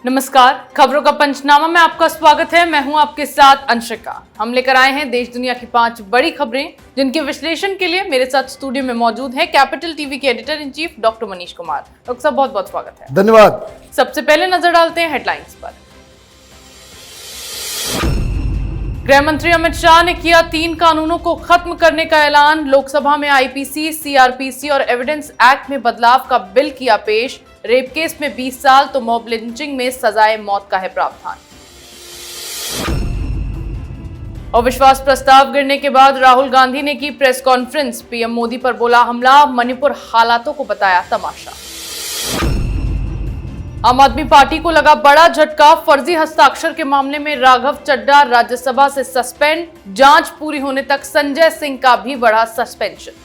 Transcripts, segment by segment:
नमस्कार, खबरों का पंचनामा में आपका स्वागत है। मैं हूं आपके साथ अंशिका। हम लेकर आए हैं देश दुनिया की 5 बड़ी खबरें, जिनके विश्लेषण के लिए मेरे साथ स्टूडियो में मौजूद है कैपिटल टीवी के editor in chief doctor Manish Kumar. Doctor साहब, बहुत बहुत स्वागत है। धन्यवाद। सबसे पहले नजर डालते हैं हेडलाइंस पर। गृह मंत्री अमित शाह ने किया 3 कानूनों को खत्म करने का ऐलान। लोकसभा में आईपीसी, सीआरपीसी और एविडेंस एक्ट में बदलाव का बिल किया पेश। रेप केस में 20 साल तो मॉब लिंचिंग में सजाए मौत का है प्रावधान। अविश्वास प्रस्ताव गिरने के बाद राहुल गांधी ने की प्रेस कॉन्फ्रेंस। पीएम मोदी पर बोला हमला, मणिपुर हालातों को बताया तमाशा। आम आदमी पार्टी को लगा बड़ा झटका। फर्जी हस्ताक्षर के मामले में राघव चड्ढा राज्यसभा से सस्पेंड। जांच पूरी होने तक संजय सिंह का भी बढ़ा सस्पेंशन।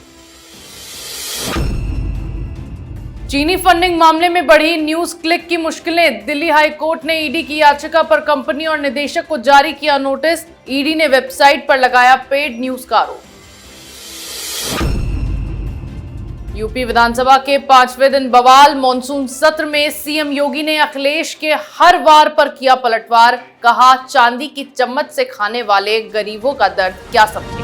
चीनी फंडिंग मामले में बढ़ी न्यूज क्लिक की मुश्किलें। दिल्ली हाई कोर्ट ने ईडी की याचिका पर कंपनी और निदेशक को जारी किया नोटिस। ईडी ने वेबसाइट पर लगाया पेड न्यूज का आरोप। यूपी विधानसभा के 5वें दिन बवाल। मॉनसून सत्र में सीएम योगी ने अखिलेश के हर वार पर किया पलटवार। कहा चांदी की चम्मच से खाने वाले गरीबों का दर्द क्या समझे।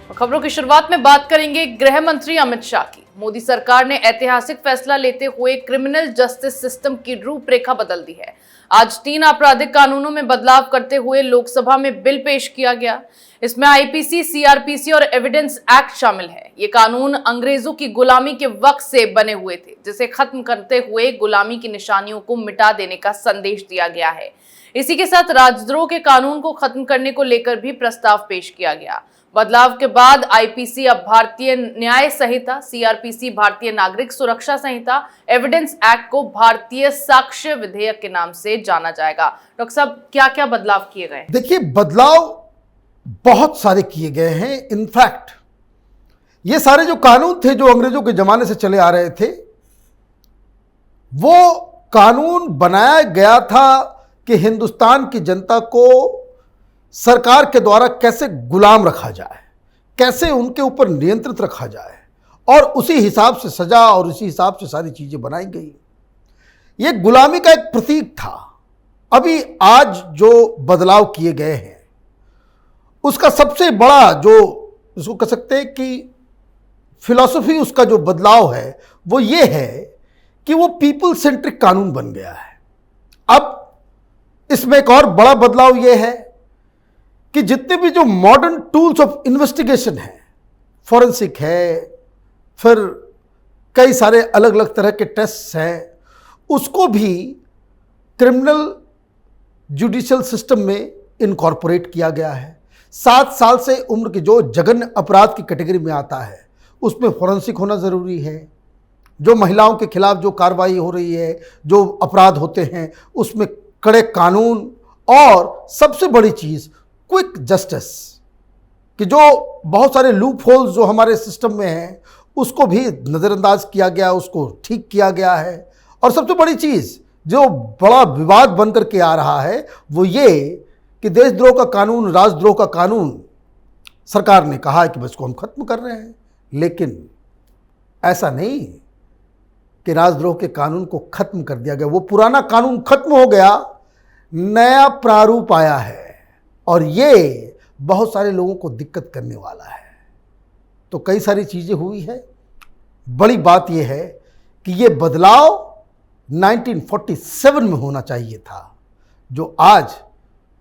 खबरों की शुरुआत में बात करेंगे गृह मंत्री अमित शाह की। मोदी सरकार ने ऐतिहासिक फैसला लेते हुए क्रिमिनल जस्टिस सिस्टम की रूपरेखा बदल दी है। आज 3 आपराधिक कानूनों में बदलाव करते हुए लोकसभा में बिल पेश किया गया। इसमें आईपीसी, सीआरपीसी और एविडेंस एक्ट शामिल है। ये कानून अंग्रेजों की गुलामी के वक्त से बने हुए थे, जिसे खत्म करते हुए गुलामी की निशानियों को मिटा देने का संदेश दिया गया है। इसी के साथ राजद्रोह के कानून को खत्म करने को लेकर भी प्रस्ताव पेश किया गया। बदलाव के बाद आईपीसी अब भारतीय न्याय संहिता, सीआरपीसी भारतीय नागरिक सुरक्षा संहिता, एविडेंस एक्ट को भारतीय साक्ष्य विधेयक के नाम से जाना जाएगा। डॉक्टर साहब, क्या क्या बदलाव किए गए? देखिए, बदलाव बहुत सारे किए गए हैं। इनफैक्ट ये सारे जो कानून थे जो अंग्रेजों के जमाने से चले आ रहे थे, वो कानून बनाया गया था कि हिंदुस्तान की जनता को सरकार के द्वारा कैसे गुलाम रखा जाए, कैसे उनके ऊपर नियंत्रित रखा जाए, और उसी हिसाब से सजा और उसी हिसाब से सारी चीजें बनाई गई। ये गुलामी का एक प्रतीक था। अभी आज जो बदलाव किए गए हैं, उसका सबसे बड़ा जो इसको कह सकते हैं कि फिलॉसफी उसका जो बदलाव है वो ये है कि वो पीपल सेंट्रिक कानून बन गया है। अब इसमें एक और बड़ा बदलाव ये है कि जितने भी जो मॉडर्न टूल्स ऑफ इन्वेस्टिगेशन है, फॉरेंसिक है, फिर कई सारे अलग अलग तरह के टेस्ट हैं, उसको भी क्रिमिनल जुडिशियल सिस्टम में इनकॉर्पोरेट किया गया है। 7 साल से उम्र के जो जघन्य अपराध की कैटेगरी में आता है, उसमें फॉरेंसिक होना ज़रूरी है। जो महिलाओं के खिलाफ जो कार्रवाई हो रही है, जो अपराध होते हैं, उसमें कड़े कानून, और सबसे बड़ी चीज़ क्विक जस्टिस, कि जो बहुत सारे लूप होल्स जो हमारे सिस्टम में हैं उसको भी नज़रअंदाज किया गया, उसको ठीक किया गया है। और सबसे बड़ी चीज़ जो बड़ा विवाद बन करके आ रहा है वो ये कि देशद्रोह का कानून, राजद्रोह का कानून, सरकार ने कहा है कि बस को हम खत्म कर रहे हैं। लेकिन ऐसा नहीं कि राजद्रोह के कानून को खत्म कर दिया गया। वो पुराना कानून खत्म हो गया, नया प्रारूप आया है, और ये बहुत सारे लोगों को दिक्कत करने वाला है। तो कई सारी चीज़ें हुई है। बड़ी बात यह है कि ये बदलाव 1947 में होना चाहिए था, जो आज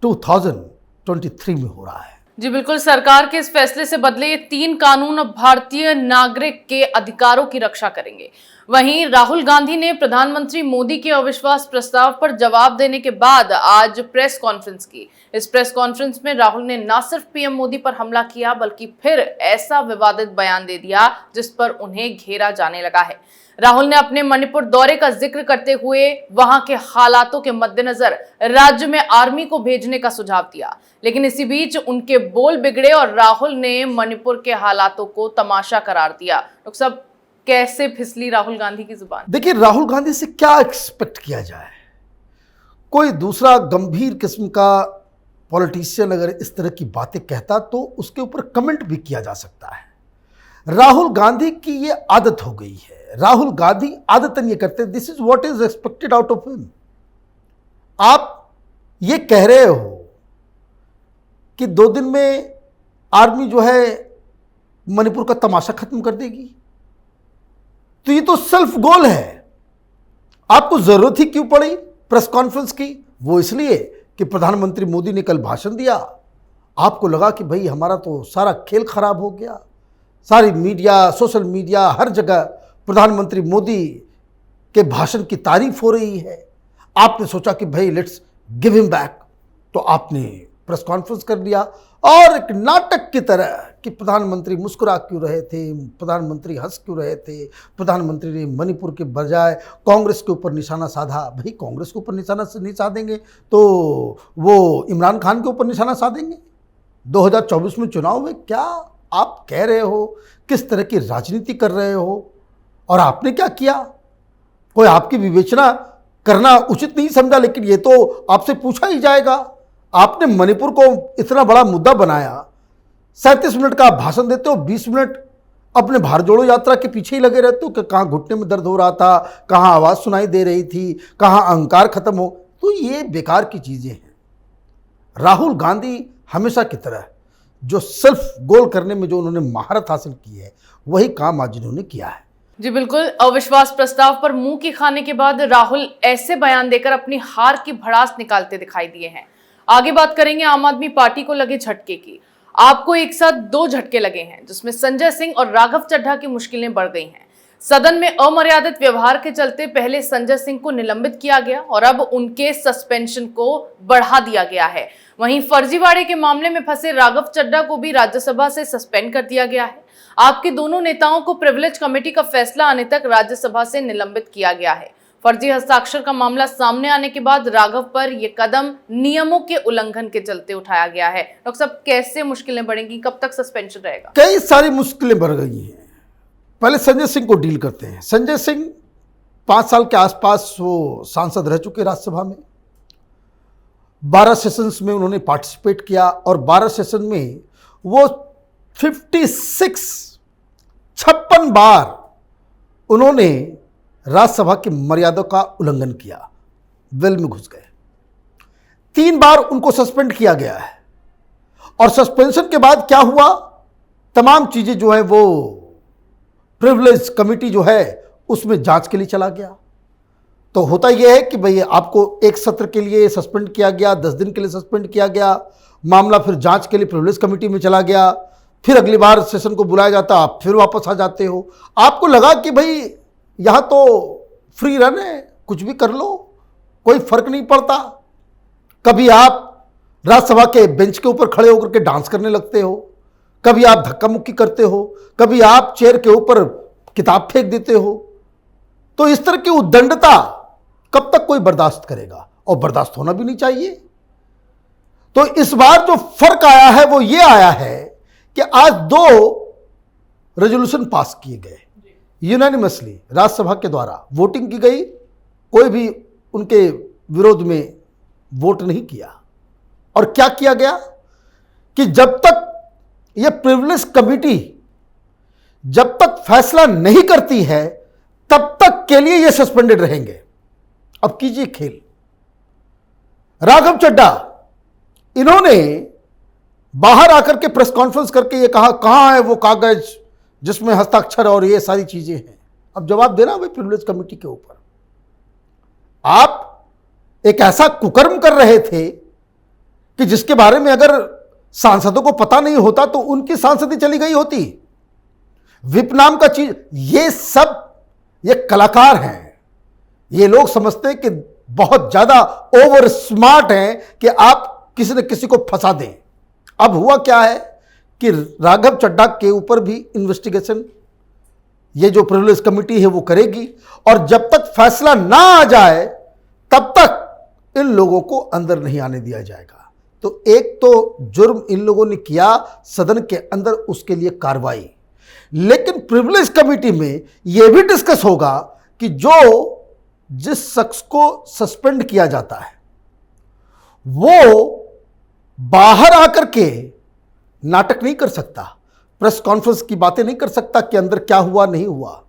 2023 में हो रहा है। जी बिल्कुल, सरकार के इस फैसले से बदले ये 3 कानून अब भारतीय नागरिक के अधिकारों की रक्षा करेंगे। वहीं राहुल गांधी ने प्रधानमंत्री मोदी के अविश्वास प्रस्ताव पर जवाब देने के बाद आज प्रेस कॉन्फ्रेंस की। इस प्रेस कॉन्फ्रेंस में राहुल ने न सिर्फ पीएम मोदी पर हमला किया, बल्कि फिर ऐसा विवादित बयान दे दिया जिस पर उन्हें घेरा जाने लगा है। राहुल ने अपने मणिपुर दौरे का जिक्र करते हुए वहां के हालातों के मद्देनजर राज्य में आर्मी को भेजने का सुझाव दिया, लेकिन इसी बीच उनके बोल बिगड़े और राहुल ने मणिपुर के हालातों को तमाशा करार दिया। डॉक्टर साहब, कैसे फिसली राहुल गांधी की जुबान? देखिए, राहुल गांधी से क्या एक्सपेक्ट किया जाए? कोई दूसरा गंभीर किस्म का पॉलिटिशियन अगर इस तरह की बातें कहता तो उसके ऊपर कमेंट भी किया जा सकता है। राहुल गांधी की ये आदत हो गई है। राहुल गांधी आदतन ये करते हैं, this is what is expected out of him. आप ये कह रहे हो कि 2 दिन में आर्मी जो है मणिपुर का तमाशा खत्म कर देगी, तो ये तो सेल्फ गोल है। आपको जरूरत ही क्यों पड़ी प्रेस कॉन्फ्रेंस की? वो इसलिए कि प्रधानमंत्री मोदी ने कल भाषण दिया, आपको लगा कि भाई हमारा तो सारा खेल खराब हो गया। सारी मीडिया, सोशल मीडिया, हर जगह प्रधानमंत्री मोदी के भाषण की तारीफ हो रही है। आपने सोचा कि भाई लेट्स गिव हिम बैक, तो आपने प्रेस कॉन्फ्रेंस कर लिया और एक नाटक की तरह कि प्रधानमंत्री मुस्कुरा क्यों रहे थे, प्रधानमंत्री हंस क्यों रहे थे, प्रधानमंत्री ने मणिपुर के बजाय कांग्रेस के ऊपर निशाना साधा। भाई कांग्रेस के ऊपर निशाना नहीं साधेंगे तो वो इमरान खान के ऊपर निशाना साधेंगे 2024 में चुनाव में? क्या आप कह रहे हो? किस तरह की राजनीति कर रहे हो? और आपने क्या किया? कोई आपकी विवेचना करना उचित नहीं समझा, लेकिन ये तो आपसे पूछा ही जाएगा। आपने मणिपुर को इतना बड़ा मुद्दा बनाया, 37 मिनट का भाषण देते हो, 20 मिनट अपने भारत जोड़ो यात्रा के पीछे ही लगे रहते हो कि कहाँ घुटने में दर्द हो रहा था, कहाँ आवाज़ सुनाई दे रही थी, कहाँ अहंकार खत्म हो। तो ये बेकार की चीज़ें हैं। राहुल गांधी हमेशा की तरह जो सेल्फ गोल करने में जो उन्होंने महारत हासिल की है, वही काम आज इन्होंने किया है। जी बिल्कुल, अविश्वास प्रस्ताव पर मुंह की खाने के बाद राहुल ऐसे बयान देकर अपनी हार की भड़ास निकालते दिखाई दिए हैं। आगे बात करेंगे आम आदमी पार्टी को लगे झटके की। आपको एक साथ 2 झटके लगे हैं, जिसमें संजय सिंह और राघव चड्ढा की मुश्किलें बढ़ गई हैं। सदन में अमर्यादित व्यवहार के चलते पहले संजय सिंह को निलंबित किया गया और अब उनके सस्पेंशन को बढ़ा दिया गया है। वहीं फर्जीवाड़े के मामले में फंसे राघव चड्ढा को भी राज्यसभा से सस्पेंड कर दिया गया है। आपके दोनों नेताओं को प्रिविलेज कमेटी का फैसला आने तक राज्यसभा से निलंबित किया गया है। फर्जी हस्ताक्षर का मामला सामने आने के बाद राघव पर यह कदम नियमों के उल्लंघन के चलते उठाया गया है। डॉक्टर साहब, कैसे मुश्किलें बढ़ेंगी? कब तक सस्पेंशन रहेगा? कई सारी मुश्किलें बढ़ गई हैं। पहले संजय सिंह को डील करते हैं। संजय सिंह 5 साल के आसपास वो सांसद रह चुके राज्यसभा में। 12 सेशंस में उन्होंने पार्टिसिपेट किया और 12 सेशन में वो 56 बार उन्होंने राज्यसभा की मर्यादा का उल्लंघन किया, वेल में घुस गए। 3 बार उनको सस्पेंड किया गया है और सस्पेंशन के बाद क्या हुआ, तमाम चीजें जो है वो प्रिविलेज कमेटी जो है उसमें जांच के लिए चला गया। तो होता यह है कि भाई आपको एक सत्र के लिए सस्पेंड किया गया, 10 दिन के लिए सस्पेंड किया गया, मामला फिर जांच के लिए प्रिविलेज कमेटी में चला गया, फिर अगली बार सेशन को बुलाया जाता, आप फिर वापस आ जाते हो। आपको लगा कि भाई यहाँ तो फ्री रन है, कुछ भी कर लो, कोई फर्क नहीं पड़ता। कभी आप राज्यसभा के बेंच के ऊपर खड़े होकर के डांस करने लगते हो, कभी आप धक्का मुक्की करते हो, कभी आप चेयर के ऊपर किताब फेंक देते हो। तो इस तरह की उद्दंडता कब तक कोई बर्दाश्त करेगा, और बर्दाश्त होना भी नहीं चाहिए। तो इस बार जो फर्क आया है वो ये आया है कि आज 2 रेजोल्यूशन पास किए गए यूनानिमसली, राज्यसभा के द्वारा वोटिंग की गई, कोई भी उनके विरोध में वोट नहीं किया। और क्या किया गया कि जब तक यह प्रिविलेज कमेटी जब तक फैसला नहीं करती है तब तक के लिए यह सस्पेंडेड रहेंगे। अब कीजिए खेल। राघव चड्ढा, इन्होंने बाहर आकर के प्रेस कॉन्फ्रेंस करके ये कहा, कहां है वो कागज जिसमें हस्ताक्षर और ये सारी चीजें हैं। अब जवाब देना भाई प्रिविलेज कमेटी के ऊपर। आप एक ऐसा कुकर्म कर रहे थे कि जिसके बारे में अगर सांसदों को पता नहीं होता तो उनकी सांसदी चली गई होती। विप नाम का चीज, ये कलाकार हैं। ये लोग समझते हैं कि बहुत ज्यादा ओवर स्मार्ट हैं कि आप किसी न किसी को फंसा दें। अब हुआ क्या है कि राघव चड्ढा के ऊपर भी इन्वेस्टिगेशन ये जो प्रिविलेज कमेटी है वो करेगी, और जब तक फैसला ना आ जाए तब तक इन लोगों को अंदर नहीं आने दिया जाएगा। तो एक तो जुर्म इन लोगों ने किया सदन के अंदर, उसके लिए कार्रवाई। लेकिन प्रिविलेज कमेटी में यह भी डिस्कस होगा कि जिस शख्स को सस्पेंड किया जाता है वो बाहर आकर के नाटक नहीं कर सकता, प्रेस कॉन्फ्रेंस की बातें नहीं कर सकता कि अंदर क्या हुआ नहीं हुआ।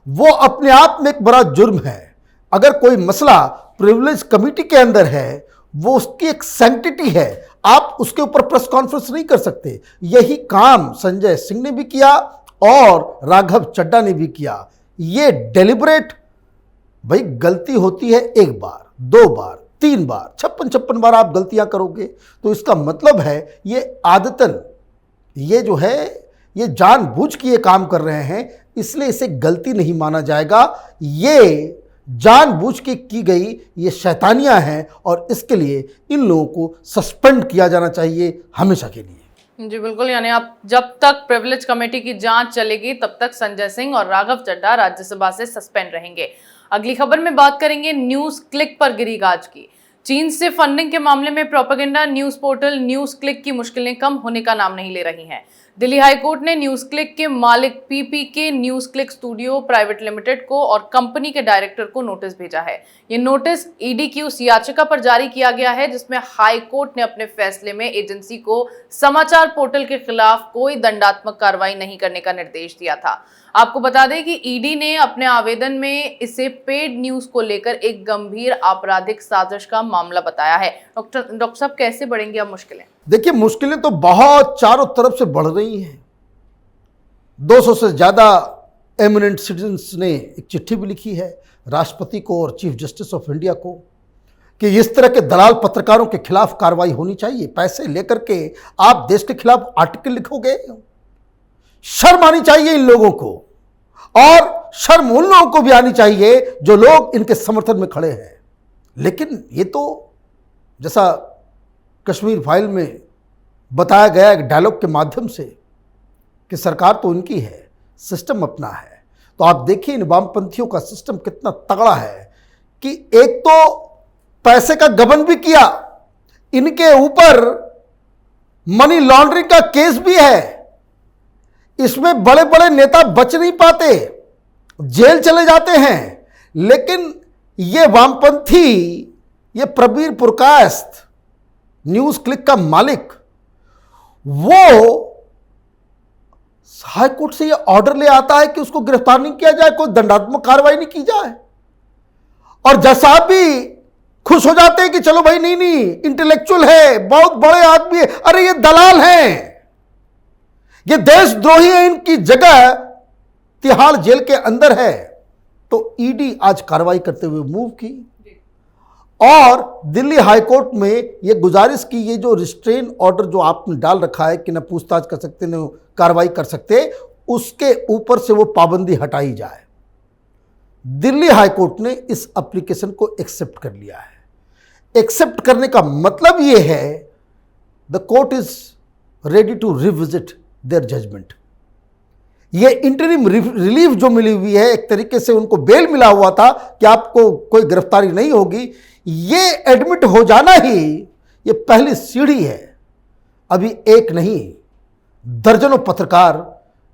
वो अपने आप में एक बड़ा जुर्म है। अगर कोई मसला प्रिविलेज कमेटी के अंदर है, वो उसकी एक सैंक्टिटी है, आप उसके ऊपर प्रेस कॉन्फ्रेंस नहीं कर सकते। यही काम संजय सिंह ने भी किया और राघव चड्ढा ने भी किया। ये डेलिबरेट, भाई गलती होती है एक बार, दो बार, तीन बार, 56 बार आप गलतियां करोगे तो इसका मतलब है ये आदतन, ये जो है ये जानबूझ के ये काम कर रहे हैं, इसलिए इसे गलती नहीं माना जाएगा। ये जानबूझ के की गई ये शैतानियां हैं और इसके लिए इन लोगों को सस्पेंड किया जाना चाहिए हमेशा के लिए। जी बिल्कुल, यानी आप जब तक प्रिविलेज कमेटी की जांच चलेगी तब तक संजय सिंह और राघव चड्ढा राज्यसभा से सस्पेंड रहेंगे। अगली खबर में बात करेंगे न्यूज क्लिक पर गिरी गाज की। चीन से फंडिंग के मामले में propaganda news portal news click की मुश्किलें कम होने का नाम नहीं ले रही हैं। दिल्ली हाईकोर्ट ने न्यूज क्लिक के मालिक PPK NewsClick studio private limited को और कंपनी के डायरेक्टर को नोटिस भेजा है। ये नोटिस ईडी की उस याचिका पर जारी किया गया है जिसमें हाईकोर्ट ने अपने फैसले में एजेंसी को समाचार पोर्टल के खिलाफ कोई दंडात्मक कार्रवाई नहीं करने का निर्देश दिया था। आपको बता दें कि ईडी ने अपने आवेदन में इसे पेड न्यूज को लेकर एक गंभीर आपराधिक साजिश का मामला बताया है। डॉक्टर साहब, कैसे बढ़ेंगी अब मुश्किलें? देखिए, मुश्किलें तो बहुत चारों तरफ से बढ़ रही हैं। 200 से ज्यादा एमिनेंट सिटीजन्स ने एक चिट्ठी भी लिखी है राष्ट्रपति को और चीफ जस्टिस ऑफ इंडिया को कि इस तरह के दलाल पत्रकारों के खिलाफ कार्रवाई होनी चाहिए। पैसे लेकर के आप देश के खिलाफ आर्टिकल लिखोगे, शर्म आनी चाहिए इन लोगों को, और शर्म उन लोगों को भी आनी चाहिए जो लोग इनके समर्थन में खड़े हैं। लेकिन ये तो जैसा कश्मीर फाइल में बताया गया एक डायलॉग के माध्यम से कि सरकार तो उनकी है, सिस्टम अपना है। तो आप देखिए इन वामपंथियों का सिस्टम कितना तगड़ा है कि एक तो पैसे का गबन भी किया, इनके ऊपर मनी लॉन्ड्रिंग का केस भी है। इसमें बड़े बड़े नेता बच नहीं पाते, जेल चले जाते हैं। लेकिन ये वामपंथी, ये प्रबीर पुरकायस्थ न्यूज क्लिक का मालिक, वो हाईकोर्ट से ये ऑर्डर ले आता है कि उसको गिरफ्तार नहीं किया जाए, कोई दंडात्मक कार्रवाई नहीं की जाए। और जैसा आप भी खुश हो जाते हैं कि चलो भाई नहीं इंटेलेक्चुअल है, बहुत बड़े आदमी है। अरे ये दलाल हैं, ये देशद्रोही है, इनकी जगह तिहाड़ जेल के अंदर है। तो ईडी आज कार्रवाई करते हुए मूव की और दिल्ली हाईकोर्ट में ये गुजारिश की, ये जो रिस्ट्रेन ऑर्डर जो आपने डाल रखा है कि न पूछताछ कर सकते न कार्रवाई कर सकते, उसके ऊपर से वो पाबंदी हटाई जाए। दिल्ली हाईकोर्ट ने इस एप्लीकेशन को एक्सेप्ट कर लिया है। एक्सेप्ट करने का मतलब ये है the court is ready to revisit their judgement. ये इंटरिम रिलीफ जो मिली हुई है, एक तरीके से उनको बेल मिला हुआ था कि आपको कोई गिरफ्तारी नहीं होगी, ये एडमिट हो जाना ही ये पहली सीढ़ी है। अभी एक नहीं, दर्जनों पत्रकार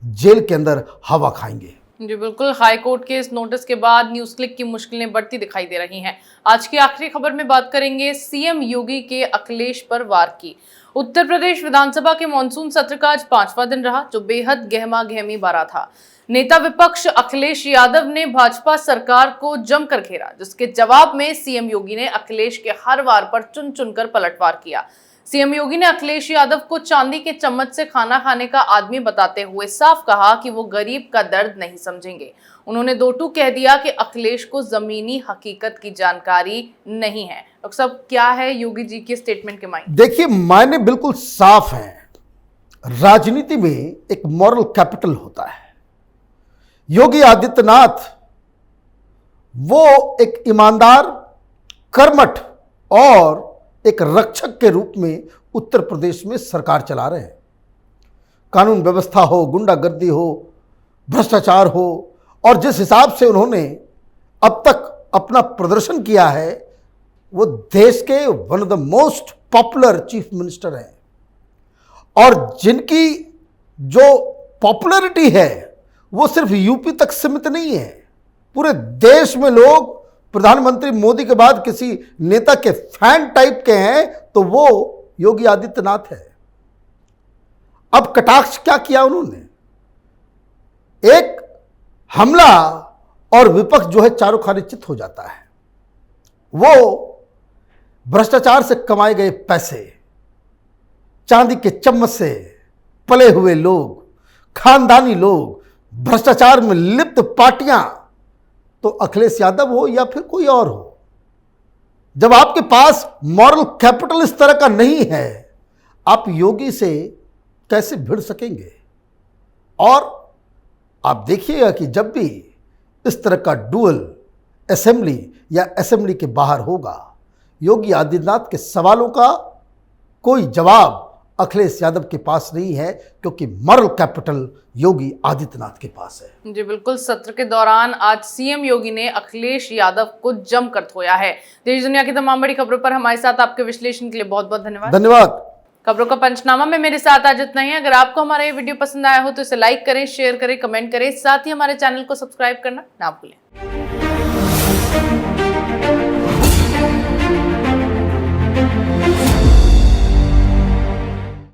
जेल के अंदर हवा खाएंगे। जी बिल्कुल, हाईकोर्ट के इस नोटिस के बाद न्यूज क्लिक की मुश्किलें बढ़ती दिखाई दे रही हैं। आज की आखिरी खबर में बात करेंगे सीएम योगी के अखिलेश पर वार की। उत्तर प्रदेश विधानसभा के मॉनसून सत्र का आज 5वां दिन रहा, जो बेहद गहमा गहमी भरा था। नेता विपक्ष अखिलेश यादव ने भाजपा सरकार को जमकर घेरा, जिसके जवाब में सीएम योगी ने अखिलेश के हर वार पर चुन चुनकर पलटवार किया। सीएम योगी ने अखिलेश यादव को चांदी के चम्मच से खाना खाने का आदमी बताते हुए साफ कहा कि वो गरीब का दर्द नहीं समझेंगे। उन्होंने दो टूक कह दिया कि अखिलेश को जमीनी हकीकत की जानकारी नहीं है। डॉक्टर साहब, क्या है योगी जी के स्टेटमेंट के मायने? देखिए, मायने बिल्कुल साफ हैं। राजनीति में एक मॉरल कैपिटल होता है। योगी आदित्यनाथ वो एक ईमानदार, कर्मठ और एक रक्षक के रूप में उत्तर प्रदेश में सरकार चला रहे हैं। कानून व्यवस्था हो, गुंडागर्दी हो, भ्रष्टाचार हो, और जिस हिसाब से उन्होंने अब तक अपना प्रदर्शन किया है, वो देश के one of the most popular chief minister हैं। और जिनकी जो पॉपुलैरिटी है वो सिर्फ यूपी तक सीमित नहीं है, पूरे देश में लोग प्रधानमंत्री मोदी के बाद किसी नेता के फैन टाइप के हैं तो वो योगी आदित्यनाथ है। अब कटाक्ष क्या किया उन्होंने? एक हमला और विपक्ष जो है चारों खाने चित हो जाता है। वो भ्रष्टाचार से कमाए गए पैसे, चांदी के चम्मच से पले हुए लोग, खानदानी लोग, भ्रष्टाचार में लिप्त पार्टियां, तो अखिलेश यादव हो या फिर कोई और हो, जब आपके पास मॉरल कैपिटल इस तरह का नहीं है, आप योगी से कैसे भिड़ सकेंगे? और आप देखिएगा कि जब भी इस तरह का डुअल असेंबली या असेंबली के बाहर होगा, योगी आदित्यनाथ के सवालों का कोई जवाब अखिलेश यादव के पास नहीं है, क्योंकि मॉरल कैपिटल योगी आदित्यनाथ के पास है। जी बिल्कुल, सत्र के दौरान आज सीएम योगी ने अखिलेश यादव को जमकर धोया है। देश दुनिया की तमाम बड़ी खबरों पर हमारे साथ आपके विश्लेषण के लिए बहुत बहुत धन्यवाद। धन्यवाद। खबरों का पंचनामा में मेरे साथ आज इतना ही। अगर आपको हमारा ये वीडियो पसंद आया हो तो इसे लाइक करें, शेयर करें, कमेंट करें, साथ ही हमारे चैनल को सब्सक्राइब करना ना भूलें।